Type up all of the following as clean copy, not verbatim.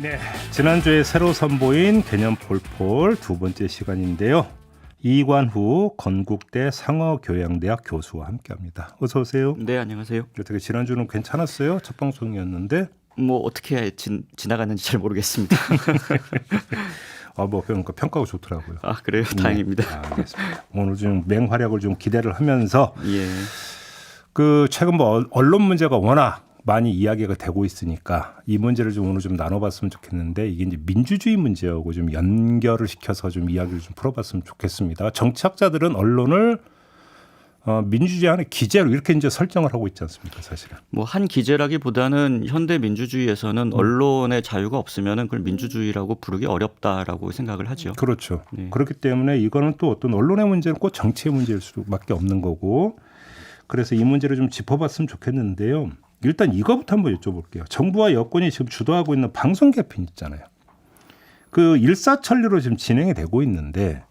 네, 지난주에 새로 선보인 개념 폴폴 두 번째 시간인데요. 이관후 건국대 상어교양대학 교수와 함께합니다. 어서 오세요. 네, 안녕하세요. 어떻게 지난주는 괜찮았어요? 첫 방송이었는데. 뭐 어떻게 지나갔는지 잘 모르겠습니다. 그러니까 평가가 좋더라고요. 아, 그래요? 네. 다행입니다. 알겠습니다. 오늘 좀 맹활약을 좀 기대를 하면서 예. 최근 언론 문제가 워낙 많이 이야기가 되고 있으니까 이 문제를 좀 오늘 좀 나눠봤으면 좋겠는데, 이게 이제 민주주의 문제하고 좀 연결을 시켜서 좀 이야기를 좀 풀어봤으면 좋겠습니다. 정치학자들은 언론을 민주주의 안에 기재로 이렇게 이제 설정을 하고 있지 않습니까, 사실은? 뭐 한 기재라기보다는 현대 민주주의에서는 언론의 자유가 없으면은 그걸 민주주의라고 부르기 어렵다라고 생각을 하죠. 그렇죠. 네. 그렇기 때문에 이거는 또 어떤 언론의 문제는 꼭 정치의 문제일 수밖에 없는 거고, 그래서 이 문제를 좀 짚어봤으면 좋겠는데요. 일단 이거부터 한번 여쭤볼게요. 정부와 여권이 지금 주도하고 있는 방송 개편 있잖아요. 그 일사천리로 지금 진행이 되고 있는데,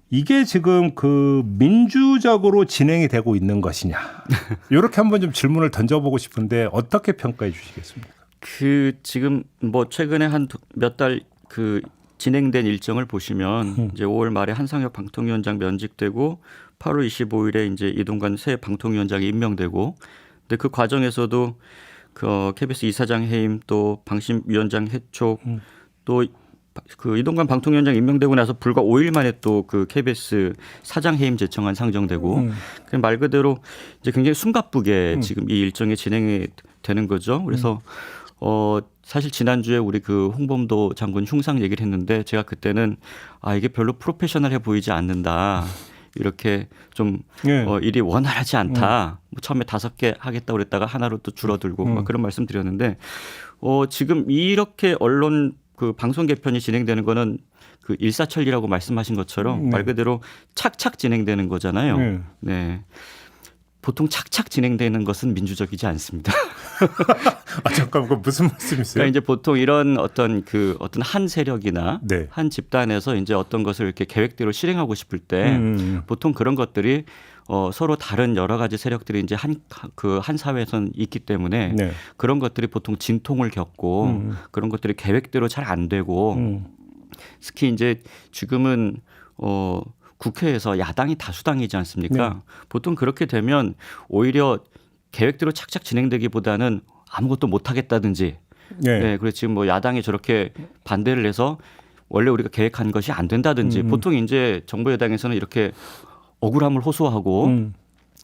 이게 지금 그 민주적으로 진행이 되고 있는 것이냐, 이렇게 한번 좀 질문을 던져보고 싶은데 어떻게 평가해 주시겠습니까? 지금 뭐 최근에 한 몇 달 진행된 일정을 보시면 이제 5월 말에 한상혁 방통위원장 면직되고 8월 25일에 이제 이동관 새 방통위원장이 임명되고, 근데 그 과정에서도 KBS 이사장 해임, 또 방심위원장 해촉, 또 그 이동관 방통위원장 임명되고 나서 불과 5일 만에 또 그 KBS 사장 해임 제청안 상정되고, 말 그대로 이제 굉장히 숨가쁘게 지금 이 일정이 진행이 되는 거죠. 그래서 사실 지난주에 우리 그 홍범도 장군 흉상 얘기를 했는데, 제가 그때는 이게 별로 프로페셔널해 보이지 않는다, 이렇게 좀 일이 원활하지 않다. 뭐 처음에 5개 하겠다고 그랬다가 하나로 또 줄어들고 막 그런 말씀 드렸는데, 지금 이렇게 언론 그 방송 개편이 진행되는 거는 그 일사천리라고 말씀하신 것처럼 말 그대로 착착 진행되는 거잖아요. 네. 보통 착착 진행되는 것은 민주적이지 않습니다. 잠깐, 그 무슨 말씀이세요? 그러니까 이제 보통 이런 어떤 한 세력이나 네. 한 집단에서 이제 어떤 것을 이렇게 계획대로 실행하고 싶을 때 보통 그런 것들이 서로 다른 여러 가지 세력들이 이제 한 사회에서는 있기 때문에 네. 그런 것들이 보통 진통을 겪고 그런 것들이 계획대로 잘 안 되고, 특히 이제 지금은 국회에서 야당이 다수당이지 않습니까? 네. 보통 그렇게 되면 오히려 계획대로 착착 진행되기보다는 아무것도 못 하겠다든지, 네, 그래서 지금 뭐 야당이 저렇게 반대를 해서 원래 우리가 계획한 것이 안 된다든지, 보통 이제 정부 여당에서는 이렇게 억울함을 호소하고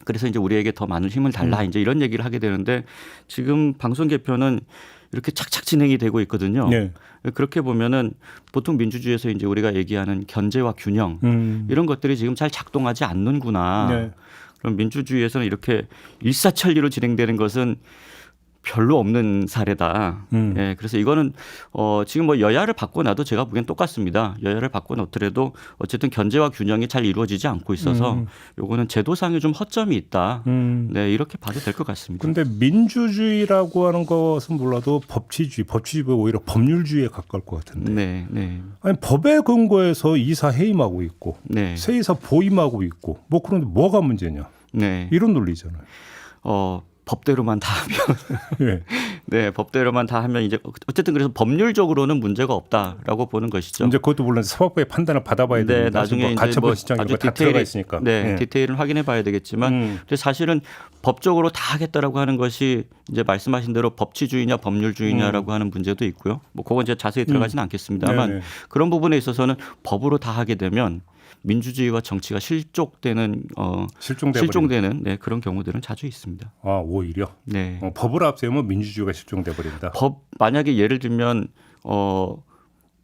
그래서 이제 우리에게 더 많은 힘을 달라, 이제 이런 얘기를 하게 되는데, 지금 방송 개편은 이렇게 착착 진행이 되고 있거든요. 네. 그렇게 보면은 보통 민주주의에서 이제 우리가 얘기하는 견제와 균형, 이런 것들이 지금 잘 작동하지 않는구나. 네. 그럼 민주주의에서는 이렇게 일사천리로 진행되는 것은 별로 없는 사례다. 예, 그래서 이거는 지금 뭐 여야를 바꿔놔도 제가 보기엔 똑같습니다. 여야를 바꿔놓더라도 어쨌든 견제와 균형이 잘 이루어지지 않고 있어서 요거는 제도상에 좀 허점이 있다. 네, 이렇게 봐도 될 것 같습니다. 근데 민주주의라고 하는 것은 몰라도 법치주의가 오히려 법률주의에 가까울 것 같은데. 네, 네. 아니, 법에 근거해서 이사 해임하고 있고, 네. 새 이사 보임하고 있고, 뭐 그런데 뭐가 문제냐? 네. 이런 논리잖아요. 법대로만 다 하면 예. 네, 법대로만 다 하면 이제 어쨌든 그래서 법률적으로는 문제가 없다라고 보는 것이죠. 이제 그것도 물론 사법부의 판단을 받아봐야 되는데, 네, 나중에 가처분 신청 이거 다 들어가 있으니까. 네, 디테일은 확인해 봐야 되겠지만, 근데 사실은 법적으로 다 하겠다라고 하는 것이 이제 말씀하신 대로 법치주의냐 법률주의냐라고 하는 문제도 있고요. 뭐 그건 이제 자세히 들어가지는 않겠습니다만, 네네. 그런 부분에 있어서는 법으로 다 하게 되면 민주주의와 정치가 실종되는 네, 그런 경우들은 자주 있습니다. 오히려. 네. 법을 앞세우면 민주주의가 실종돼 버린다. 만약에 예를 들면 뭐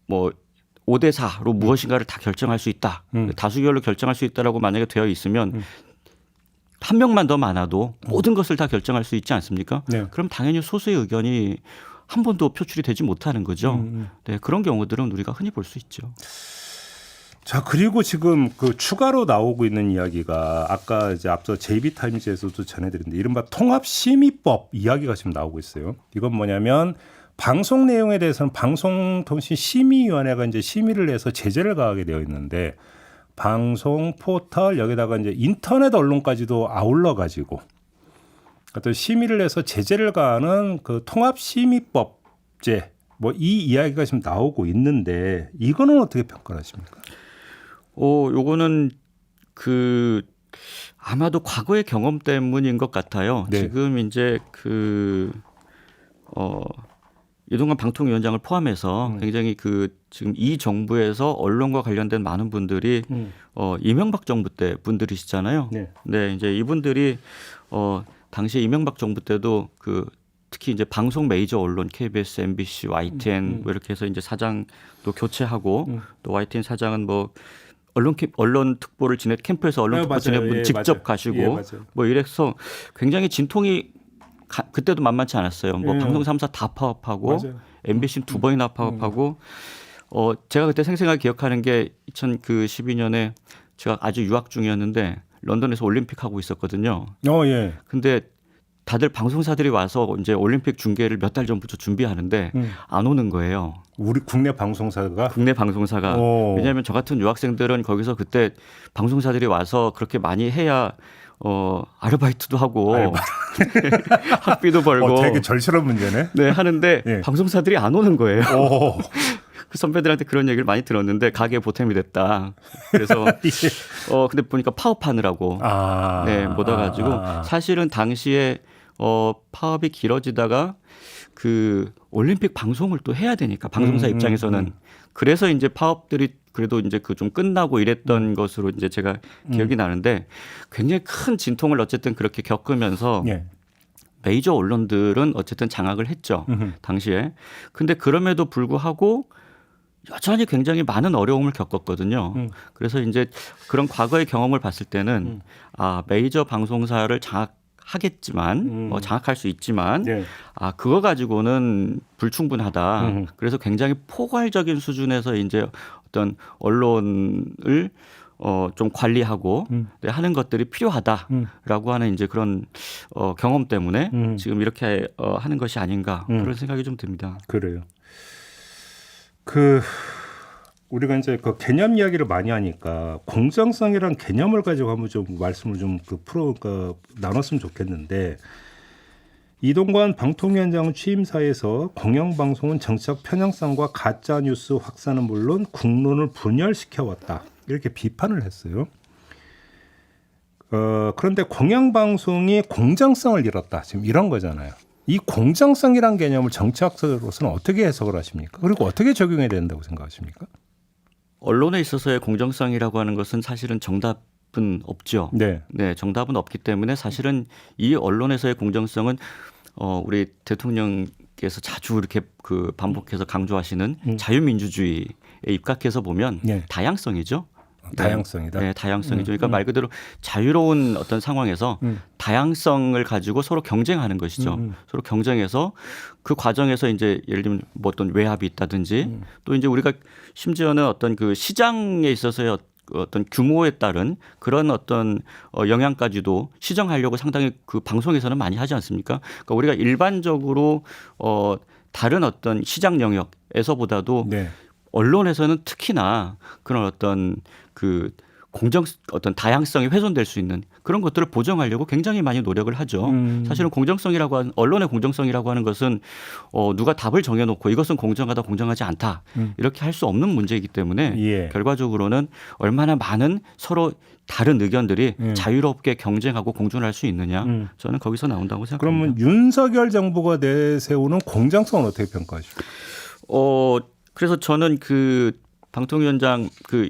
5대 4로 무엇인가를 다 결정할 수 있다. 다수결로 결정할 수 있다라고 만약에 되어 있으면 한 명만 더 많아도 모든 것을 다 결정할 수 있지 않습니까? 네. 그럼 당연히 소수의 의견이 한 번도 표출이 되지 못하는 거죠. 네, 그런 경우들은 우리가 흔히 볼 수 있죠. 자, 그리고 지금 그 추가로 나오고 있는 이야기가 아까 이제 앞서 JB타임즈에서도 전해드렸는데, 이른바 통합심의법 이야기가 지금 나오고 있어요. 이건 뭐냐면 방송 내용에 대해서는 방송통신심의위원회가 이제 심의를 해서 제재를 가하게 되어 있는데, 방송 포털 여기다가 이제 인터넷 언론까지도 아울러 가지고 어떤 심의를 해서 제재를 가하는 그 통합심의법제 뭐 이 이야기가 지금 나오고 있는데 이거는 어떻게 평가하십니까? 요거는 그 아마도 과거의 경험 때문인 것 같아요. 네. 지금 이제 이동관 방통위원장을 포함해서 굉장히 지금 이 정부에서 언론과 관련된 많은 분들이 이명박 정부 때 분들이시잖아요. 네. 네, 이제 이분들이 당시 이명박 정부 때도 특히 이제 방송 메이저 언론 KBS, MBC, YTN 뭐 이렇게 해서 이제 사장도 교체하고 또 YTN 사장은 뭐 언론 특보를 지내 캠프에서 언론 특보 지낸 분 직접 가시고 뭐 이래서 굉장히 진통이 그때도 만만치 않았어요. 뭐 방송 3사 다 파업하고 MBC는 2번이나 파업하고 제가 그때 생생하게 기억하는 게 2012년에 제가 아주 유학 중이었는데 런던에서 올림픽 하고 있었거든요. 예. 근데 다들 방송사들이 와서 이제 올림픽 중계를 몇 달 전부터 준비하는데 안 오는 거예요. 우리 국내 방송사가? 국내 방송사가. 왜냐하면 저 같은 유학생들은 거기서 그때 방송사들이 와서 그렇게 많이 해야 아르바이트도 하고 학비도 벌고 되게 절실한 문제네. 네, 하는데 예. 방송사들이 안 오는 거예요. 그 선배들한테 그런 얘기를 많이 들었는데 가게 보탬이 됐다. 그래서 근데 보니까 파업하느라고 네, 못 와가지고 사실은 당시에 파업이 길어지다가 올림픽 방송을 또 해야 되니까 방송사 입장에서는 그래서 이제 파업들이 그래도 이제 좀 끝나고 이랬던 것으로 이제 제가 기억이 나는데 굉장히 큰 진통을 어쨌든 그렇게 겪으면서 메이저 언론들은 어쨌든 장악을 했죠. 당시에. 근데 그럼에도 불구하고 여전히 굉장히 많은 어려움을 겪었거든요. 그래서 이제 그런 과거의 경험을 봤을 때는 메이저 방송사를 장악하겠지만 장악할 수 있지만 그거 가지고는 불충분하다. 그래서 굉장히 포괄적인 수준에서 이제 어떤 언론을 좀 관리하고 하는 것들이 필요하다라고 하는 이제 그런 경험 때문에 지금 이렇게 하는 것이 아닌가 그런 생각이 좀 듭니다. 그래요. 우리가 이제 개념 이야기를 많이 하니까 공정성이란 개념을 가지고 한번 좀 말씀을 좀 나눴으면 좋겠는데 이동관 방통위원장 취임사에서 공영방송은 정책 편향성과 가짜 뉴스 확산은 물론 국론을 분열시켜 왔다 이렇게 비판을 했어요. 그런데 공영방송이 공정성을 잃었다 지금 이런 거잖아요. 이 공정성이란 개념을 정치학자로서는 어떻게 해석을 하십니까? 그리고 어떻게 적용해야 된다고 생각하십니까? 언론에 있어서의 공정성이라고 하는 것은 사실은 정답은 없죠. 네, 정답은 없기 때문에 사실은 이 언론에서의 공정성은 우리 대통령께서 자주 이렇게 반복해서 강조하시는 자유민주주의에 입각해서 보면 다양성이죠. 다양성이다. 네, 다양성이죠. 그러니까 말 그대로 자유로운 어떤 상황에서 다양성을 가지고 서로 경쟁하는 것이죠. 서로 경쟁해서 그 과정에서 이제 예를 들면 뭐 어떤 외압이 있다든지 또 이제 우리가 심지어는 어떤 시장에 있어서의 어떤 규모에 따른 그런 어떤 영향까지도 시정하려고 상당히 방송에서는 많이 하지 않습니까? 그러니까 우리가 일반적으로 다른 어떤 시장 영역에서보다도 언론에서는 특히나 그런 어떤 어떤 다양성이 훼손될 수 있는 그런 것들을 보정하려고 굉장히 많이 노력을 하죠. 사실은 언론의 공정성이라고 하는 것은 누가 답을 정해놓고 이것은 공정하다, 공정하지 않다 이렇게 할 수 없는 문제이기 때문에 결과적으로는 얼마나 많은 서로 다른 의견들이 자유롭게 경쟁하고 공존할 수 있느냐 저는 거기서 나온다고 생각합니다. 그러면 윤석열 정부가 내세우는 공정성은 어떻게 평가하십니까? 그래서 저는 방통위원장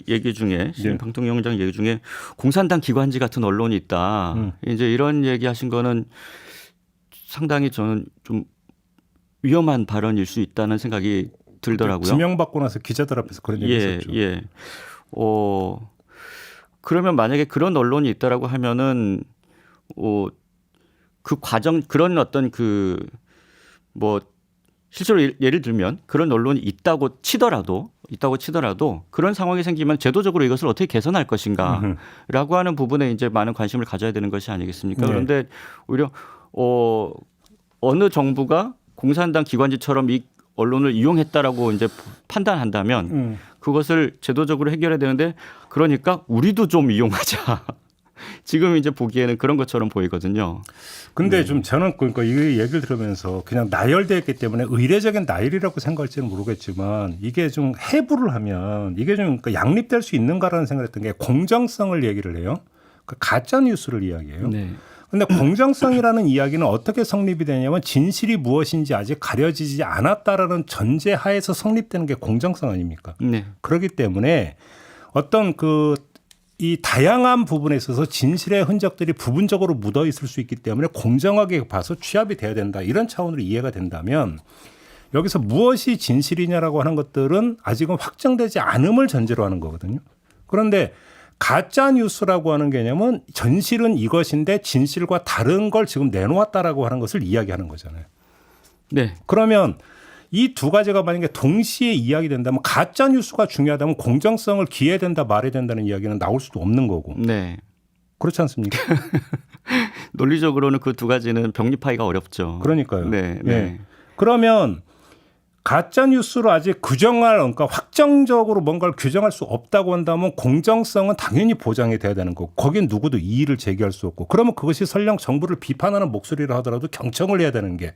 얘기 중에 방통위원장 얘기 중에 공산당 기관지 같은 언론이 있다. 이제 이런 얘기하신 거는 상당히 저는 좀 위험한 발언일 수 있다는 생각이 들더라고요. 지명받고 나서 기자들 앞에서 그런 얘기 했었죠. 그러면 만약에 그런 언론이 있다라고 하면은 그 과정 그런 어떤 실제로 예를 들면 그런 언론이 있다고 치더라도 그런 상황이 생기면 제도적으로 이것을 어떻게 개선할 것인가라고 하는 부분에 이제 많은 관심을 가져야 되는 것이 아니겠습니까? 그런데 오히려 어느 정부가 공산당 기관지처럼 이 언론을 이용했다라고 이제 판단한다면 그것을 제도적으로 해결해야 되는데 그러니까 우리도 좀 이용하자. 지금 이제 보기에는 그런 것처럼 보이거든요. 근데 좀 저는 그러니까 이 얘기를 들으면서 그냥 나열되었기 때문에 의례적인 나열이라고 생각할지는 모르겠지만 이게 좀 해부를 하면 이게 좀 그러니까 양립될 수 있는가라는 생각을 했던 게 공정성을 얘기를 해요. 그 가짜 뉴스를 이야기해요. 네. 근데 공정성이라는 이야기는 어떻게 성립이 되냐면 진실이 무엇인지 아직 가려지지 않았다라는 전제 하에서 성립되는 게 공정성 아닙니까? 네. 그렇기 때문에 어떤 이 다양한 부분에 있어서 진실의 흔적들이 부분적으로 묻어 있을 수 있기 때문에 공정하게 봐서 취합이 돼야 된다. 이런 차원으로 이해가 된다면 여기서 무엇이 진실이냐라고 하는 것들은 아직은 확정되지 않음을 전제로 하는 거거든요. 그런데 가짜 뉴스라고 하는 개념은 전실은 이것인데 진실과 다른 걸 지금 내놓았다라고 하는 것을 이야기하는 거잖아요. 네. 그러면 이 두 가지가 만약에 동시에 이야기된다면 가짜 뉴스가 중요하다면 공정성을 기해된다 말해야 된다는 이야기는 나올 수도 없는 거고. 네. 그렇지 않습니까? 논리적으로는 그 두 가지는 병립하기가 어렵죠. 그러니까요. 네. 네. 예. 그러면 가짜 뉴스로 아직 그러니까 확정적으로 뭔가를 규정할 수 없다고 한다면 공정성은 당연히 보장이 돼야 되는 거고 거긴 누구도 이의를 제기할 수 없고 그러면 그것이 설령 정부를 비판하는 목소리를 하더라도 경청을 해야 되는 게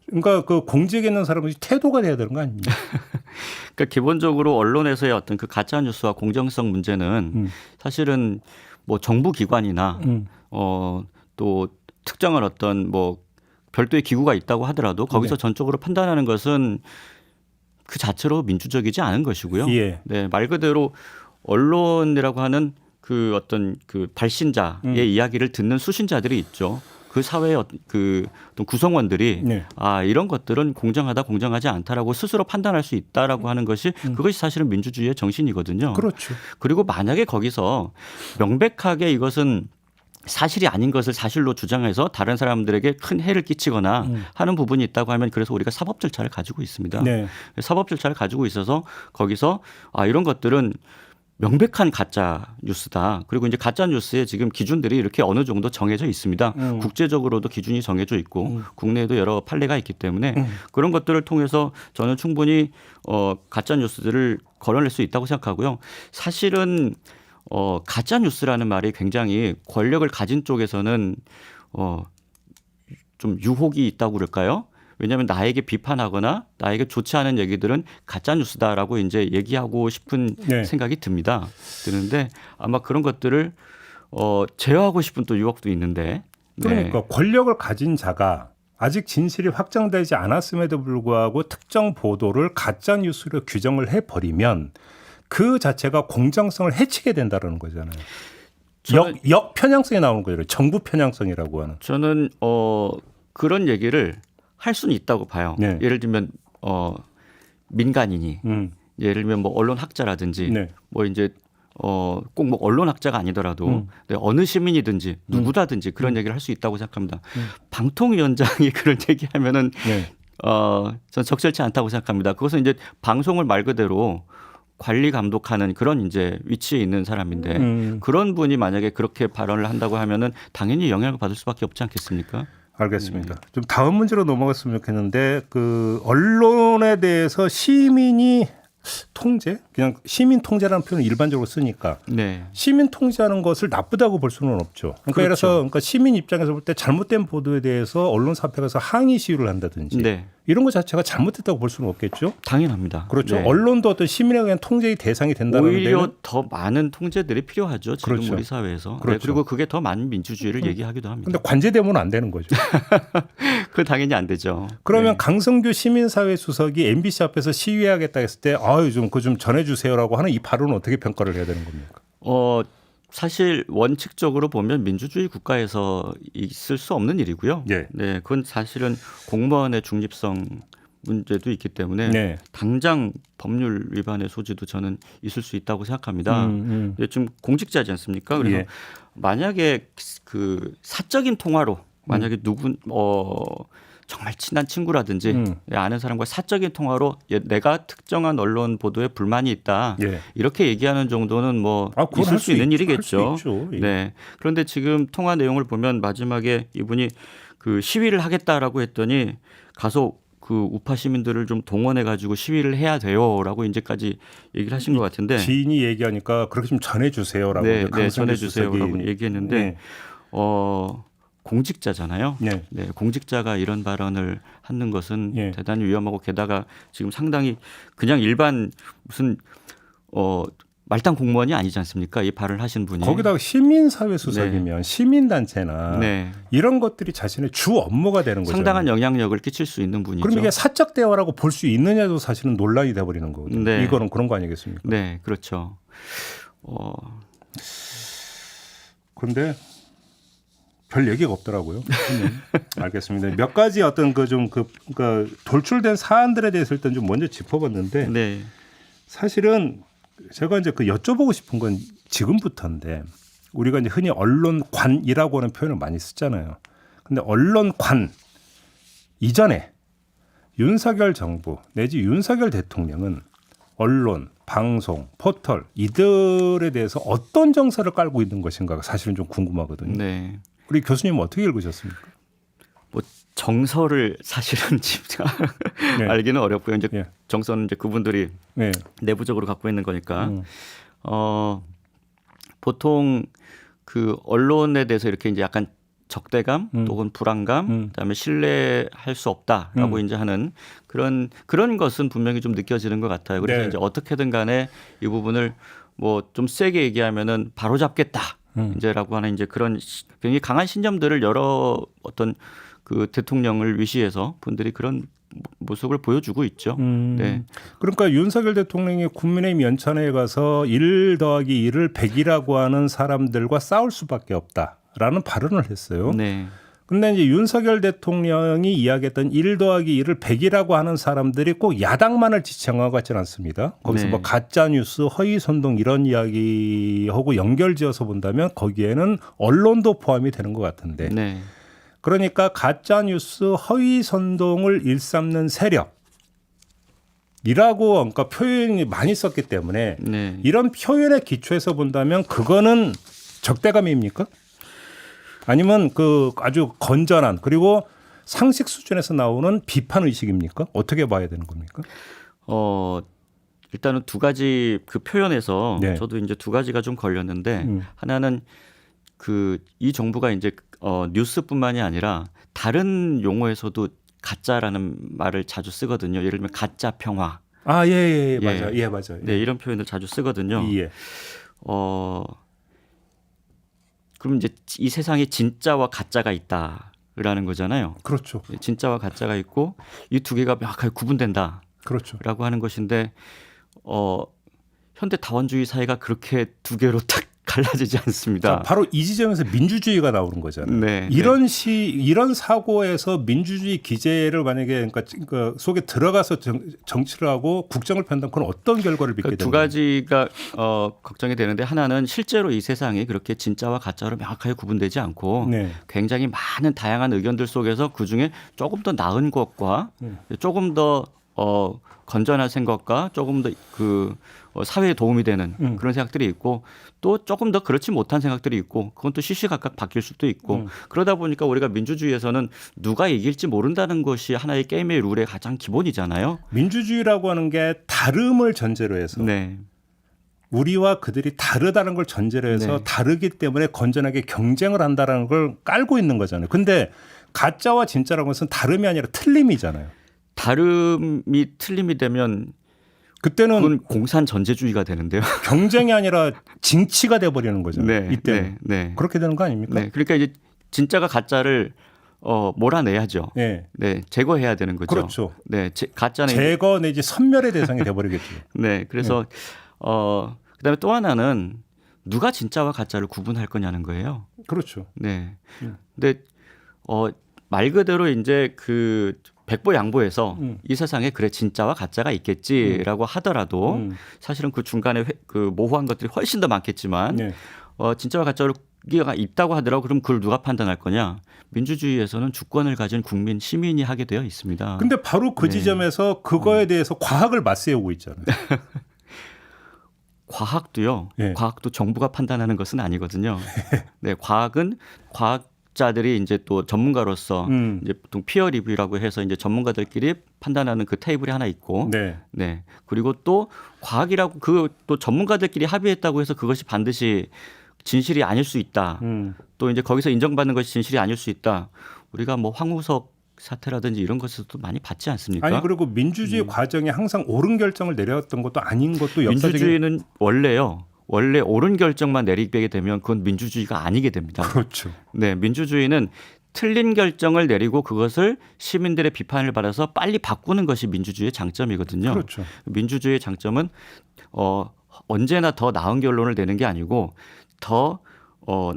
그러니까 그 공직에 있는 사람들이 태도가 돼야 되는 거 아닙니까? 그러니까 기본적으로 언론에서의 어떤 그 가짜 뉴스와 공정성 문제는 사실은 뭐 정부 기관이나 또 특정한 어떤 뭐 별도의 기구가 있다고 하더라도 거기서 네. 전적으로 판단하는 것은 그 자체로 민주적이지 않은 것이고요. 예. 네, 말 그대로 언론이라고 하는 그 어떤 그 발신자의 이야기를 듣는 수신자들이 있죠. 그 사회의 그 어떤 구성원들이 네. 아 이런 것들은 공정하다 공정하지 않다라고 스스로 판단할 수 있다라고 하는 것이 그것이 사실은 민주주의의 정신이거든요. 그렇죠. 그리고 만약에 거기서 명백하게 이것은 사실이 아닌 것을 사실로 주장해서 다른 사람들에게 큰 해를 끼치거나 하는 부분이 있다고 하면 그래서 우리가 사법 절차를 가지고 있습니다. 네. 사법 절차를 가지고 있어서 거기서 아 이런 것들은 명백한 가짜 뉴스다. 그리고 이제 가짜 뉴스의 지금 기준들이 이렇게 어느 정도 정해져 있습니다. 국제적으로도 기준이 정해져 있고 국내에도 여러 판례가 있기 때문에 그런 것들을 통해서 저는 충분히 가짜 뉴스들을 걸어낼 수 있다고 생각하고요. 사실은 가짜 뉴스라는 말이 굉장히 권력을 가진 쪽에서는 좀 유혹이 있다고 그럴까요? 왜냐하면 나에게 비판하거나 나에게 좋지 않은 얘기들은 가짜 뉴스다라고 이제 얘기하고 싶은 네. 생각이 듭니다. 드는데 아마 그런 것들을 제어하고 싶은 또 유혹도 있는데. 그러니까 권력을 가진 자가 아직 진실이 확정되지 않았음에도 불구하고 특정 보도를 가짜 뉴스로 규정을 해버리면 그 자체가 공정성을 해치게 된다는 거잖아요. 역편향성이 나오는 거예요. 정부 편향성이라고 하는. 저는 그런 얘기를 할 수는 있다고 봐요. 네. 예를 들면 민간인이 예를 들면 뭐 언론학자라든지 네. 뭐 이제 꼭 뭐 언론학자가 아니더라도 네, 어느 시민이든지 누구다든지 그런 얘기를 할 수 있다고 생각합니다. 방통위원장이 그런 얘기하면은 네. 저는 적절치 않다고 생각합니다. 그것은 이제 방송을 말 그대로 관리 감독하는 그런 이제 위치에 있는 사람인데 그런 분이 만약에 그렇게 발언을 한다고 하면은 당연히 영향을 받을 수밖에 없지 않겠습니까? 알겠습니다. 좀 다음 문제로 넘어갔으면 좋겠는데 그 언론에 대해서 시민이 통제? 그냥 시민 통제라는 표현을 일반적으로 쓰니까 네. 시민 통제하는 것을 나쁘다고 볼 수는 없죠. 그러니까 그렇죠. 예를 들어서 그러니까 시민 입장에서 볼 때 잘못된 보도에 대해서 언론사 앞에 가서 항의 시위를 한다든지 네. 이런 것 자체가 잘못됐다고 볼 수는 없겠죠. 당연합니다. 그렇죠. 네. 언론도 어떤 시민에 의한 통제의 대상이 된다는 오히려 데는 더 많은 통제들이 필요하죠. 지금 그렇죠. 우리 사회에서. 그렇죠. 네, 그리고 그게 더 많은 민주주의를 얘기하기도 합니다. 근데 관제되면 안 되는 거죠. 그 당연히 안 되죠. 그러면 네. 강성규 시민사회 수석이 MBC 앞에서 시위하겠다 했을 때 아유 좀 그거 좀 전해주세요라고 하는 이 발언은 어떻게 평가를 해야 되는 겁니까? 사실 원칙적으로 보면 민주주의 국가에서 있을 수 없는 일이고요. 예. 네, 그건 사실은 공무원의 중립성 문제도 있기 때문에 네. 당장 법률 위반의 소지도 저는 있을 수 있다고 생각합니다. 근데 좀 공직자지 않습니까? 그래서 예. 만약에 그 사적인 통화로 만약에 정말 친한 친구라든지 아는 사람과 사적인 통화로 내가 특정한 언론 보도에 불만이 있다. 예. 이렇게 얘기하는 정도는 뭐 그건 있을 할 수 있는 할 일이겠죠. 수 있죠. 예. 네. 그런데 지금 통화 내용을 보면 마지막에 이분이 그 시위를 하겠다라고 했더니 가서 그 우파 시민들을 좀 동원해 가지고 시위를 해야 돼요라고 이제까지 얘기를 하신 것 같은데 지인이 얘기하니까 그렇게 좀 전해주세요라고 네, 강성규 전해주세요라고 수석이 얘기했는데 네. 공직자잖아요. 네. 네, 공직자가 이런 발언을 하는 것은 예. 대단히 위험하고 게다가 지금 상당히 그냥 일반 무슨 말단 공무원이 아니지 않습니까? 이 발언을 하신 분이. 거기다가 시민사회 수석이면 시민단체나 네. 이런 것들이 자신의 주 업무가 되는 거죠. 상당한 영향력을 끼칠 수 있는 분이죠. 그럼 이게 사적 대화라고 볼 수 있느냐도 사실은 논란이 돼버리는 거거든요. 네. 이거는 그런 거 아니겠습니까? 네, 그렇죠. 그런데 별 얘기가 없더라고요. 알겠습니다. 몇 가지 어떤 그러니까 돌출된 사안들에 대해서 일단 좀 먼저 짚어봤는데 네, 사실은 제가 이제 그 여쭤보고 싶은 건 지금부터인데 우리가 이제 흔히 언론관이라고 하는 표현을 많이 쓰잖아요. 근데 언론관 이전에 윤석열 정부 내지 윤석열 대통령은 언론, 방송, 포털 이들에 대해서 어떤 정서를 깔고 있는 것인가가 사실은 좀 궁금하거든요. 네. 우리 교수님은 어떻게 읽으셨습니까? 뭐 정서를 사실은 진짜 네. 알기는 어렵고요. 이제 네. 정서는 이제 그분들이 네. 내부적으로 갖고 있는 거니까. 보통 그 언론에 대해서 이렇게 이제 약간 적대감 또는 불안감, 그다음에 신뢰할 수 없다라고 이제 하는 그런 것은 분명히 좀 느껴지는 것 같아요. 그래서 네. 이제 어떻게든 간에 이 부분을 뭐 좀 세게 얘기하면은 바로 잡겠다. 이제라고 하는 이제 그런 굉장히 강한 신념들을 여러 어떤 그 대통령을 위시해서 분들이 그런 모습을 보여주고 있죠. 네. 그러니까 윤석열 대통령이 국민의힘 연찬회에 가서 1 더하기 1을 100이라고 하는 사람들과 싸울 수밖에 없다라는 발언을 했어요. 네. 근데 이제 윤석열 대통령이 이야기했던 1 더하기 1을 100이라고 하는 사람들이 꼭 야당만을 지칭한 것 같지는 않습니다. 거기서 네. 뭐 가짜 뉴스, 허위 선동 이런 이야기하고 연결지어서 본다면 거기에는 언론도 포함이 되는 것 같은데. 네. 그러니까 가짜 뉴스, 허위 선동을 일삼는 세력이라고 그러니까 표현이 많이 썼기 때문에 네. 이런 표현에 기초해서 본다면 그거는 적대감입니까? 아니면 그 아주 건전한 그리고 상식 수준에서 나오는 비판 의식입니까? 어떻게 봐야 되는 겁니까? 일단은 두 가지 그 표현에서 네. 저도 이제 두 가지가 좀 걸렸는데 하나는 그 이 정부가 이제 뉴스뿐만이 아니라 다른 용어에서도 가짜라는 말을 자주 쓰거든요. 예를 들면 가짜 평화. 아, 예, 예. 맞아요. 예, 맞아요. 네, 이런 표현을 자주 쓰거든요. 예. 그럼 이제 이 세상에 진짜와 가짜가 있다라는 거잖아요. 그렇죠. 진짜와 가짜가 있고 이 두 개가 명확하게 구분된다라고 그렇죠. 하는 것인데 현대 다원주의 사회가 그렇게 두 개로 딱 갈라지지 않습니다. 자, 바로 이 지점에서 민주주의가 나오는 거잖아요. 네, 이런 사고에서 민주주의 기제를 만약에 그러니까 속에 들어가서 정치를 하고 국정을 편다면 그건 어떤 결과를 빚게 두 되는 가지가 걱정이 되는데 하나는 실제로 이 세상이 그렇게 진짜와 가짜로 명확하게 구분되지 않고 네. 굉장히 많은 다양한 의견들 속에서 그중에 조금 더 나은 것과 조금 더 건전한 생각과 조금 더 그 사회에 도움이 되는 그런 생각들이 있고 또 조금 더 그렇지 못한 생각들이 있고 그건 또 시시각각 바뀔 수도 있고 그러다 보니까 우리가 민주주의에서는 누가 이길지 모른다는 것이 하나의 게임의 룰의 가장 기본이잖아요. 민주주의라고 하는 게 다름을 전제로 해서 네. 우리와 그들이 다르다는 걸 전제로 해서 네. 다르기 때문에 건전하게 경쟁을 한다는 걸 깔고 있는 거잖아요. 근데 가짜와 진짜라는 것은 다름이 아니라 틀림이잖아요. 다름이 틀림이 되면 그때는 그건 공산 전제주의가 되는데요. 경쟁이 아니라 징치가 돼버리는 거잖아요. 네, 이때는 네. 그렇게 되는 거 아닙니까? 네. 그러니까 이제 진짜가 가짜를 몰아내야죠. 네. 네, 제거해야 되는 거죠. 그렇죠. 네, 가짜는 제거 내지 선멸의 대상이 돼버리겠죠. 네, 그래서 그다음에 또 하나는 누가 진짜와 가짜를 구분할 거냐는 거예요. 그렇죠. 네, 근데 말 그대로 이제 그 백보양보해서 이 세상에 그래 진짜와 가짜가 있겠지라고 하더라도 사실은 그 중간에 그 모호한 것들이 훨씬 더 많겠지만 네. 진짜와 가짜가 있다고 하더라도 그럼 그걸 누가 판단할 거냐? 민주주의에서는 주권을 가진 국민 시민이 하게 되어 있습니다. 근데 바로 그 네. 지점에서 그거에 대해서 과학을 맞세우고 있잖아요. 과학도요. 네. 과학도 정부가 판단하는 것은 아니거든요. 네, 과학은 자들이 이제 또 전문가로서 이제 보통 피어 리뷰라고 해서 이제 전문가들끼리 판단하는 그 테이블이 하나 있고, 네. 네. 그리고 또 과학이라고 그 또 전문가들끼리 합의했다고 해서 그것이 반드시 진실이 아닐 수 있다. 또 이제 거기서 인정받는 것이 진실이 아닐 수 있다. 우리가 뭐 황우석 사태라든지 이런 것에서도 많이 봤지 않습니까? 아니 그리고 민주주의 과정에 항상 옳은 결정을 내려왔던 것도 아닌 것도 역사적인 민주주의는 원래 옳은 결정만 내리게 되면 그건 민주주의가 아니게 됩니다. 그렇죠. 네, 민주주의는 틀린 결정을 내리고 그것을 시민들의 비판을 받아서 빨리 바꾸는 것이 민주주의의 장점이거든요. 그렇죠. 민주주의의 장점은 언제나 더 나은 결론을 내는 게 아니고 더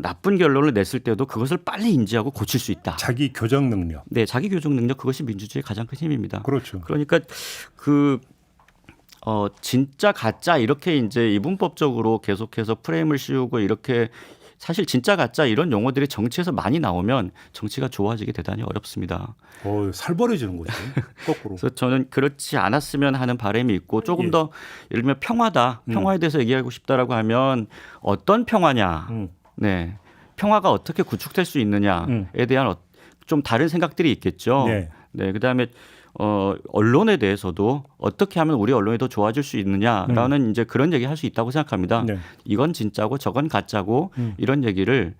나쁜 결론을 냈을 때도 그것을 빨리 인지하고 고칠 수 있다. 자기 교정 능력. 네, 자기 교정 능력 그것이 민주주의의 가장 큰 힘입니다. 그렇죠. 그러니까 진짜 가짜 이렇게 이제 이분법적으로 계속해서 프레임을 씌우고 이렇게 사실 진짜 가짜 이런 용어들이 정치에서 많이 나오면 정치가 좋아지기 대단히 어렵습니다. 살벌해지는 거죠. 거꾸로. 그래서 저는 그렇지 않았으면 하는 바람이 있고 조금 예. 더 예를 들면 평화다. 평화에 대해서 얘기하고 싶다라고 하면 어떤 평화냐. 네. 평화가 어떻게 구축될 수 있느냐에 대한 좀 다른 생각들이 있겠죠. 네. 네. 그다음에 언론에 대해서도 어떻게 하면 우리 언론이 더 좋아질 수 있느냐라는 이제 그런 얘기 할 수 있다고 생각합니다. 네. 이건 진짜고 저건 가짜고 이런 얘기를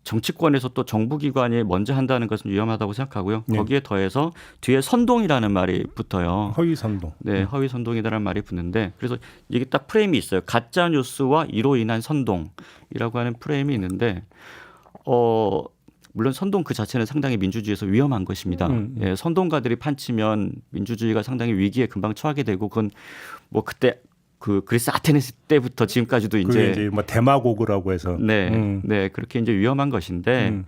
정치권에서 또 정부기관이 먼저 한다는 것은 위험하다고 생각하고요. 네. 거기에 더해서 뒤에 선동이라는 말이 붙어요. 허위 선동. 네, 허위 선동이라는 말이 붙는데 그래서 이게 딱 프레임이 있어요. 가짜 뉴스와 이로 인한 선동이라고 하는 프레임이 있는데 물론 선동 그 자체는 상당히 민주주의에서 위험한 것입니다. 예, 선동가들이 판치면 민주주의가 상당히 위기에 금방 처하게 되고 그건 뭐 그때 그 그리스 아테네 때부터 지금까지도 이제 뭐 데마고그라고 해서 네 그렇게 이제 위험한 것인데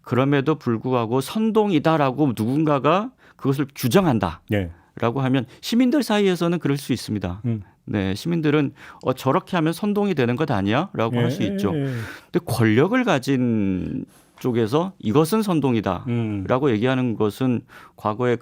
그럼에도 불구하고 선동이다라고 누군가가 그것을 규정한다라고 네. 하면 시민들 사이에서는 그럴 수 있습니다. 네, 시민들은 저렇게 하면 선동이 되는 것 아니야?라고 할 수 있죠. 근데 권력을 가진 쪽에서 이것은 선동이다라고 얘기하는 것은 과거에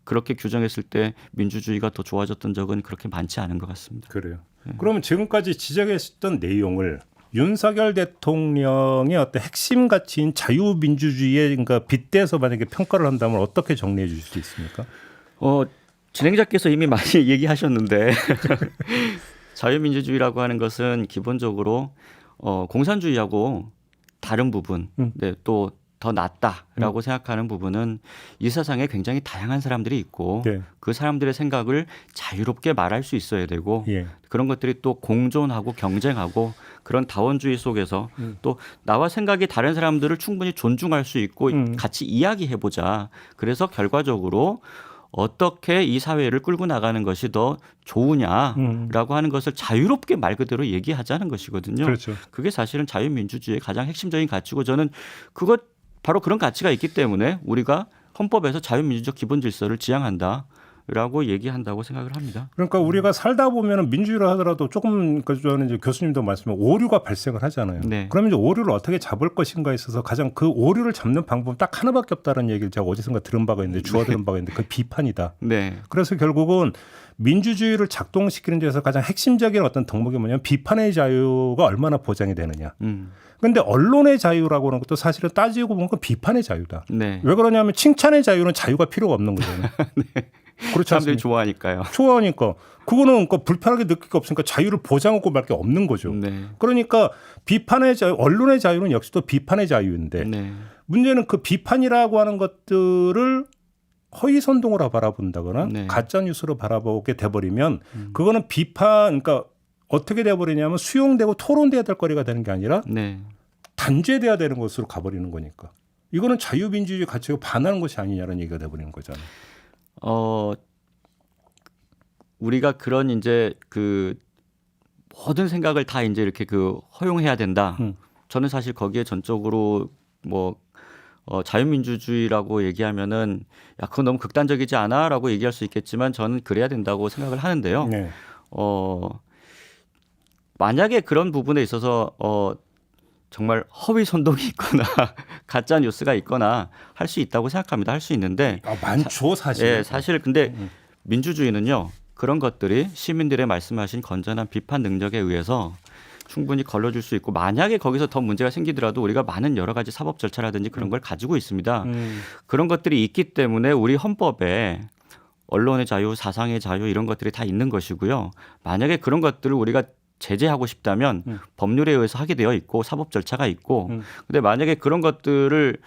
그렇게 규정했을 때 민주주의가 더 좋아졌던 적은 그렇게 많지 않은 것 같습니다. 그래요. 그러면 지금까지 지적했던 내용을 윤석열 대통령의 어떤 핵심 가치인 자유민주주의에 그러니까 빗대서 만약에 평가를 한다면 어떻게 정리해 주실 수 있습니까? 진행자께서 이미 많이 얘기하셨는데 자유민주주의라고 하는 것은 기본적으로 공산주의하고 다른 부분, 네, 또 더 낫다라고 생각하는 부분은 이 세상에 굉장히 다양한 사람들이 있고 네. 그 사람들의 생각을 자유롭게 말할 수 있어야 되고 예. 그런 것들이 또 공존하고 경쟁하고 그런 다원주의 속에서 또 나와 생각이 다른 사람들을 충분히 존중할 수 있고 같이 이야기해보자. 그래서 결과적으로 어떻게 이 사회를 끌고 나가는 것이 더 좋으냐라고 하는 것을 자유롭게 말 그대로 얘기하자는 것이거든요. 그렇죠. 그게 사실은 자유민주주의의 가장 핵심적인 가치고 저는 그것 바로 그런 가치가 있기 때문에 우리가 헌법에서 자유민주적 기본 질서를 지향한다라고 얘기한다고 생각을 합니다. 그러니까 우리가 살다 보면은 민주주의를 하더라도 조금 저는 이제 교수님도 말씀해 오류가 발생을 하잖아요. 네. 그러면 이제 오류를 어떻게 잡을 것인가에 있어서 가장 그 오류를 잡는 방법은 딱 하나밖에 없다는 얘기를 제가 어디선가 들은 바가 있는데 주워 들은 바가 있는데 그 비판이다. 네. 그래서 결국은 민주주의를 작동시키는 데서 가장 핵심적인 어떤 덕목이 뭐냐면 비판의 자유가 얼마나 보장이 되느냐. 그런데 언론의 자유라고 하는 것도 사실은 따지고 보면 그건 비판의 자유다. 네. 왜 그러냐면 칭찬의 자유는 자유가 필요가 없는 거잖아요. 네. 그렇지 사람들이 않습니까? 좋아하니까요. 좋아하니까 그거는 그러니까 불편하게 느낄 게 없으니까 자유를 보장하고 말 게 없는 거죠. 네. 그러니까 비판의 자유, 언론의 자유는 역시 또 비판의 자유인데 네. 문제는 그 비판이라고 하는 것들을 허위 선동으로 바라본다거나 네. 가짜 뉴스로 바라보게 돼버리면 그거는 비판, 그러니까 어떻게 돼버리냐면 수용되고 토론돼야 될 거리가 되는 게 아니라 네. 단죄돼야 되는 것으로 가버리는 거니까 이거는 자유민주주의 가치가 반하는 것이 아니냐는 얘기가 돼버리는 거잖아요. 우리가 그런 이제 그 모든 생각을 다 이제 이렇게 허용해야 된다. 저는 사실 거기에 전적으로 뭐 자유민주주의라고 얘기하면은 야 그건 너무 극단적이지 않아라고 얘기할 수 있겠지만 저는 그래야 된다고 생각을 하는데요. 네. 만약에 그런 부분에 있어서 정말 허위 선동이 있거나 가짜 뉴스가 있거나 할 수 있다고 생각합니다. 할 수 있는데 많죠 사실. 예, 사실 근데 민주주의는요 그런 것들이 시민들의 말씀하신 건전한 비판 능력에 의해서 충분히 걸러줄 수 있고 만약에 거기서 더 문제가 생기더라도 우리가 많은 여러 가지 사법 절차라든지 그런 걸 가지고 있습니다. 그런 것들이 있기 때문에 우리 헌법에 언론의 자유, 사상의 자유 이런 것들이 다 있는 것이고요. 만약에 그런 것들을 우리가 제재하고 싶다면 법률에 의해서 하게 되어 있고 사법 절차가 있고 근데 만약에 그런 것들을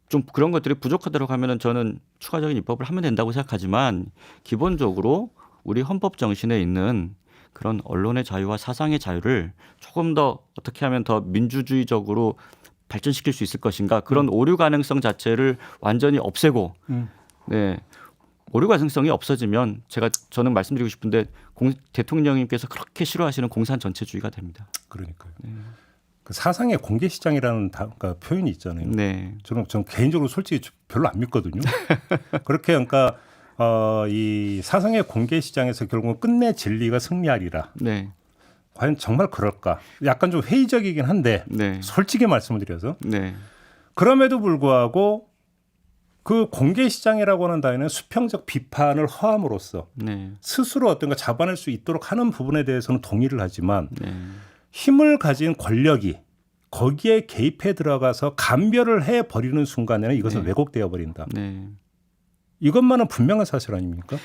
좀 그런 것들이 부족하도록 하면은 저는 추가적인 입법을 하면 된다고 생각하지만 기본적으로 우리 헌법 정신에 있는 그런 언론의 자유와 사상의 자유를 조금 더 어떻게 하면 더 민주주의적으로 발전시킬 수 있을 것인가 그런 오류 가능성 자체를 완전히 없애고 네. 오류 가능성이 없어지면 저는 말씀드리고 싶은데 대통령님께서 그렇게 싫어하시는 공산 전체주의가 됩니다. 그러니까요. 그 사상의 공개 시장이라는 그러니까 표현이 있잖아요. 네. 저는 개인적으로 솔직히 별로 안 믿거든요. 그렇게 그러니까 이 사상의 공개 시장에서 결국은 끝내 진리가 승리하리라. 네. 과연 정말 그럴까? 약간 좀 회의적이긴 한데 네. 솔직히 말씀을 드려서 네. 그럼에도 불구하고 그 공개 시장이라고 하는 단어는 수평적 비판을 허함으로써 네. 스스로 어떤가 잡아낼 수 있도록 하는 부분에 대해서는 동의를 하지만 네. 힘을 가진 권력이 거기에 개입해 들어가서 감별을 해버리는 순간에는 이것은 네. 왜곡되어 버린다. 네. 이것만은 분명한 사실 아닙니까?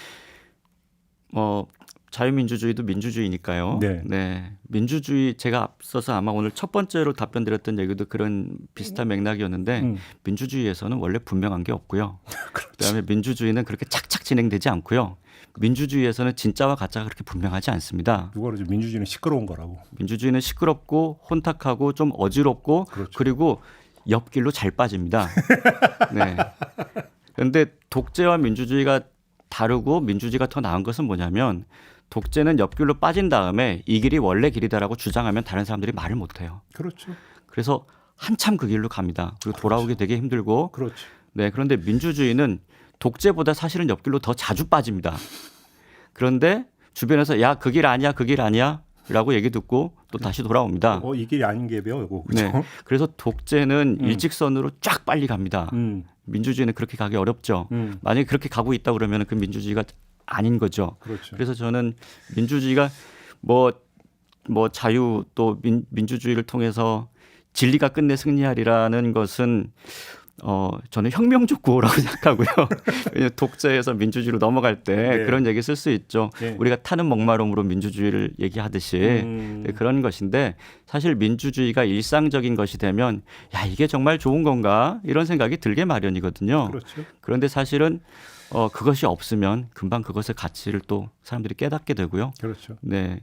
자유민주주의도 민주주의니까요. 네. 민주주의 제가 앞서서 아마 오늘 첫 번째로 답변 드렸던 얘기도 그런 비슷한 맥락이었는데 민주주의에서는 원래 분명한 게 없고요. 그다음에 민주주의는 그렇게 착착 진행되지 않고요. 민주주의에서는 진짜와 가짜가 그렇게 분명하지 않습니다. 누가 그러죠? 민주주의는 시끄러운 거라고. 민주주의는 시끄럽고 혼탁하고 좀 어지럽고 그렇죠. 그리고 옆길로 잘 빠집니다. 네. 그런데 독재와 민주주의가 다르고 민주주의가 더 나은 것은 뭐냐면 독재는 옆길로 빠진 다음에 이 길이 원래 길이다라고 주장하면 다른 사람들이 말을 못해요. 그렇죠. 그래서 한참 그 길로 갑니다. 그리고 돌아오기 되게 힘들고. 그렇죠. 네, 그런데 민주주의는 독재보다 사실은 옆길로 더 자주 빠집니다. 그런데 주변에서 야, 그 길 아니야, 그 길 아니야 라고 얘기 듣고 또 다시 돌아옵니다. 이 길이 아닌 게 배워. 그렇죠? 네, 그래서 독재는 일직선으로 쫙 빨리 갑니다. 민주주의는 그렇게 가기 어렵죠. 만약에 그렇게 가고 있다 그러면 그 민주주의가 아닌 거죠. 그렇죠. 그래서 저는 민주주의가 뭐 자유 또 민주주의를 통해서 진리가 끝내 승리하리라는 것은 저는 혁명적 구호라고 생각하고요. 왜냐하면 독재에서 민주주의로 넘어갈 때 네. 그런 얘기 쓸 수 있죠. 네. 우리가 타는 먹마름으로 민주주의를 얘기하듯이 네, 그런 것인데 사실 민주주의가 일상적인 것이 되면 야 이게 정말 좋은 건가 이런 생각이 들게 마련이거든요. 그렇죠. 그런데 사실은 그것이 없으면 금방 그것의 가치를 또 사람들이 깨닫게 되고요. 그렇죠. 네,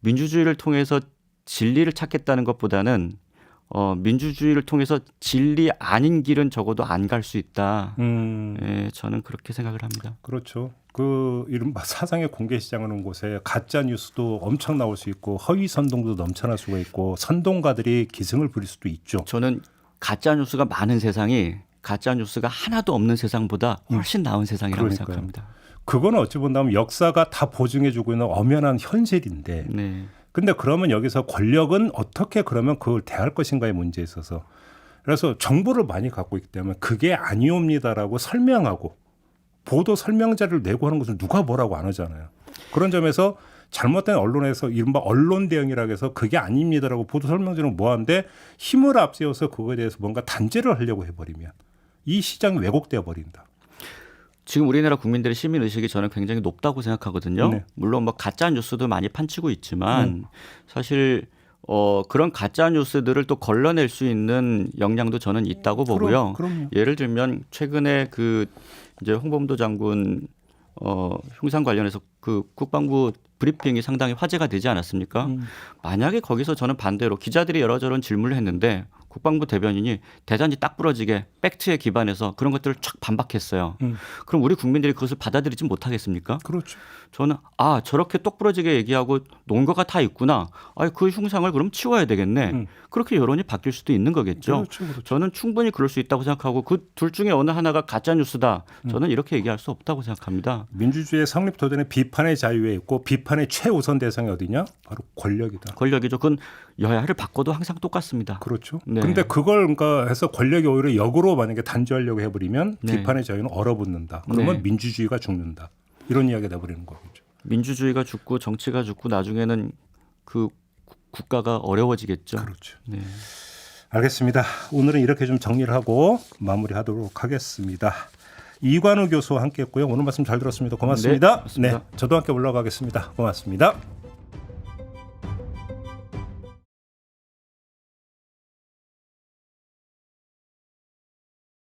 민주주의를 통해서 진리를 찾겠다는 것보다는 민주주의를 통해서 진리 아닌 길은 적어도 안 갈 수 있다. 네, 저는 그렇게 생각을 합니다. 그렇죠. 그 이른바 사상의 공개 시장하는 곳에 가짜 뉴스도 엄청 나올 수 있고 허위 선동도 넘쳐날 수가 있고 선동가들이 기승을 부릴 수도 있죠. 저는 가짜 뉴스가 많은 세상이 가짜 뉴스가 하나도 없는 세상보다 훨씬 나은 세상이라고 그러니까요. 생각합니다. 그거는 어찌 본다면 역사가 다 보증해주고 있는 엄연한 현실인데 네. 근데 그러면 여기서 권력은 어떻게 그러면 그걸 대할 것인가의 문제에 있어서 그래서 정보를 많이 갖고 있기 때문에 그게 아니옵니다라고 설명하고 보도 설명자를 내고 하는 것을 누가 뭐라고 안 하잖아요. 그런 점에서 잘못된 언론에서 이른바 언론 대응이라고 해서 그게 아닙니다라고 보도 설명자는 뭐하는데 힘을 앞세워서 그거에 대해서 뭔가 단죄를 하려고 해버리면 이 시장이 왜곡되어 버린다. 지금 우리나라 국민들의 시민 의식이 저는 굉장히 높다고 생각하거든요. 네. 물론 뭐 가짜 뉴스도 많이 판치고 있지만 사실 그런 가짜 뉴스들을 또 걸러낼 수 있는 역량도 저는 있다고 보고요. 그럼요. 예를 들면 최근에 이제 홍범도 장군 흉상 관련해서 그 국방부 브리핑이 상당히 화제가 되지 않았습니까? 만약에 거기서 저는 반대로 기자들이 여러저런 질문을 했는데 국방부 대변인이 대단히 딱 부러지게 팩트에 기반해서 그런 것들을 쫙 반박했어요. 그럼 우리 국민들이 그것을 받아들이지 못하겠습니까? 그렇죠. 저는 저렇게 똑부러지게 얘기하고 논거가 다 있구나. 그 흉상을 그럼 치워야 되겠네. 그렇게 여론이 바뀔 수도 있는 거겠죠. 그렇죠. 저는 충분히 그럴 수 있다고 생각하고 그 둘 중에 어느 하나가 가짜 뉴스다. 저는 이렇게 얘기할 수 없다고 생각합니다. 민주주의의 성립 도전은 비판의 자유에 있고 비판의 최우선 대상이 어디냐? 바로 권력이다. 권력이죠. 그건 여야를 바꿔도 항상 똑같습니다. 그렇죠. 네. 근데 그걸 그러니까 해서 권력이 오히려 역으로 만약에 단죄하려고 해버리면 네. 비판의 자유는 얼어붙는다. 그러면 네. 민주주의가 죽는다. 이런 이야기가 돼버리는 거겠죠. 민주주의가 죽고 정치가 죽고 나중에는 그 국가가 어려워지겠죠. 그렇죠. 네. 알겠습니다. 오늘은 이렇게 좀 정리를 하고 마무리하도록 하겠습니다. 이관우 교수와 함께했고요. 오늘 말씀 잘 들었습니다. 고맙습니다. 네, 고맙습니다. 저도 함께 올라가겠습니다. 고맙습니다.